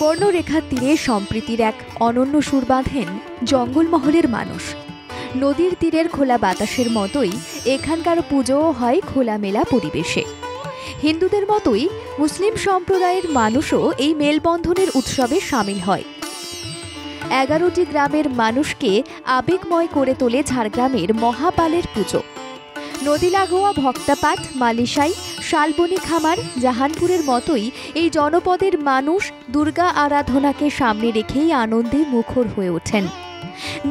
সুবর্ণরেখার তীরে সম্প্রীতির এক অনন্য সুর বাঁধেন জঙ্গলমহলের মানুষ। নদীর তীরের খোলা বাতাসের মতোই এখানকার পুজোও হয় খোলামেলা পরিবেশে। হিন্দুদের মতোই মুসলিম সম্প্রদায়ের মানুষও এই মেলবন্ধনের উৎসবে সামিল হয়। 11টি গ্রামের মানুষকে আবেগময় করে তোলে ঝাড়গ্রামের মহাপালের পুজো। নদী লাগোয়া ভক্তাপাট, মালিসাই, শালবনী খামার, জাহানপুরের মতোই এই জনপদের মানুষ দুর্গা আরাধনাকে সামনে রেখেই আনন্দে মুখর হয়ে ওঠেন।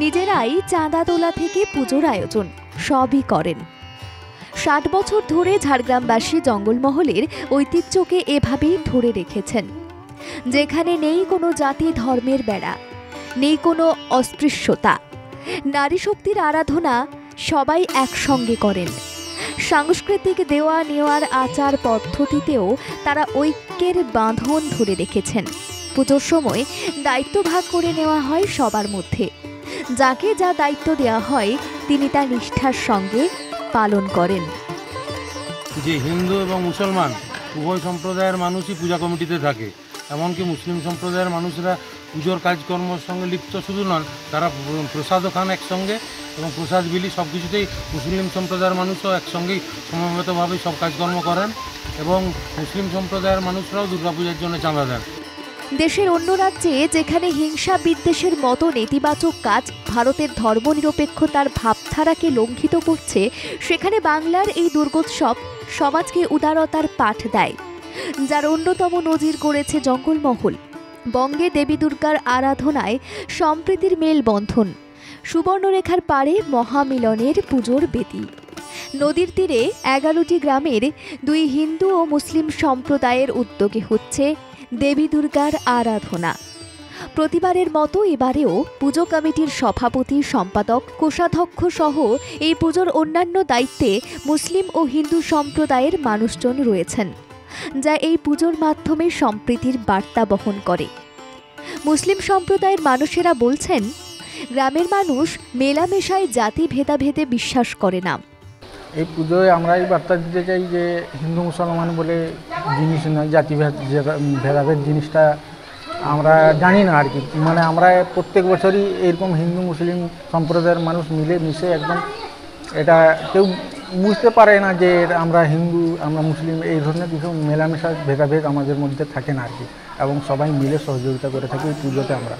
নিজেরাই চাঁদা তোলা থেকে পুজোর আয়োজন সবই করেন। 60 বছর ধরে ঝাড়গ্রামবাসী জঙ্গলমহলের ঐতিহ্যকে এভাবেই ধরে রেখেছেন, যেখানে নেই কোনো জাতি ধর্মের বেড়া, নেই কোনো অস্পৃশ্যতা। নারী শক্তির আরাধনা সবাই একসঙ্গে করেন। সাংস্কৃতিক দেওয়া নেওয়ার আচার পদ্ধতিতেও তারা ঐক্যের বাঁধন ধরে রেখেছেন। পুজোর সময় দায়িত্ব ভাগ করে নেওয়া হয় সবার মধ্যে। যাকে যা দায়িত্ব দেওয়া হয় তিনি তা নিষ্ঠার সঙ্গে পালন করেন। যে হিন্দু এবং মুসলমান উভয় সম্প্রদায়ের মানুষই পূজা কমিটিতে থাকে। এমনকি মুসলিম সম্প্রদায়ের মানুষরা পুজোর কাজকর্মের সঙ্গে লিপ্ত শুধু নন, তারা প্রসাদও খান একসঙ্গে এবং প্রসাদ বিলি সব কিছুতেই মুসলিম সম্প্রদায়ের মানুষও একসঙ্গেই সমবেতভাবে সব কাজকর্ম করেন এবং মুসলিম সম্প্রদায়ের মানুষরাও দুর্গাপূজার জন্য চাঁদা দেন। দেশের অন্য রাজ্যে যেখানে হিংসা বিদ্বেষের মতো নেতিবাচক কাজ ভারতের ধর্মনিরপেক্ষতার ভাবধারাকে লঙ্ঘিত করছে, সেখানে বাংলার এই দুর্গোৎসব সমাজকে উদারতার পাঠ দেয়, যার অন্যতম নজির করেছে জঙ্গলমহল। বঙ্গে দেবী দুর্গার আরাধনায় সম্প্রীতির মেলবন্ধন, সুবর্ণরেখার পাড়ে মহামিলনের পুজোর বেদি। নদীর তীরে 11টি গ্রামের 2 হিন্দু ও মুসলিম সম্প্রদায়ের উদ্যোগে হচ্ছে দেবী দুর্গার আরাধনা। প্রতিবারের মতো এবারেও পুজো কমিটির সভাপতি, সম্পাদক, কোষাধ্যক্ষ সহ এই পুজোর অন্যান্য দায়িত্বে মুসলিম ও হিন্দু সম্প্রদায়ের মানুষজন রয়েছেন, যা এই পুজোর মাধ্যমে সম্প্রীতির বার্তা বহন করে। মুসলিম সম্প্রদায়ের মানুষেরা বলছেন, গ্রামের মানুষ মেলামেশায় জাতি ভেদাভেদে বিশ্বাস করে না। এই পুজোয় আমরা এই বার্তা দিতে চাই যে হিন্দু মুসলমান বলে জিনিস নয়, জাতি ভেদাভেদ জিনিসটা আমরা জানি না আর কি। মানে আমরা প্রত্যেক বছরই এরকম হিন্দু মুসলিম সম্প্রদায়ের মানুষ মিলে মিশে একদম, এটা কেউ বুঝতে পারে না যে আমরা হিন্দু আমরা মুসলিম, এই ধরনের কিছু মেলামেশা ভেদাভেদ আমাদের মধ্যে থাকে না আর কি, এবং সবাই মিলে সহযোগিতা করে থাকি এই পুজোতে। আমরা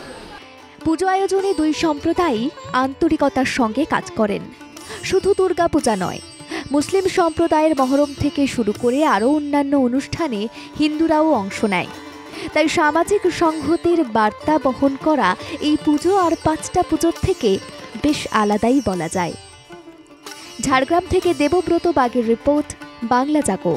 পুজো আয়োজনে 2 সম্প্রদায়ই আন্তরিকতার সঙ্গে কাজ করেন। শুধু দুর্গাপূজা নয়, মুসলিম সম্প্রদায়ের মহরম থেকে শুরু করে আরও অন্যান্য অনুষ্ঠানে হিন্দুরাও অংশ নেয়। তাই সামাজিক সংহতির বার্তা বহন করা এই পুজো আর 5টা পুজোর থেকে বেশ আলাদাই বলা যায়। ঝাড়গ্রাম থেকে দেবব্রত বাগের রিপোর্ট, বাংলা জাগো।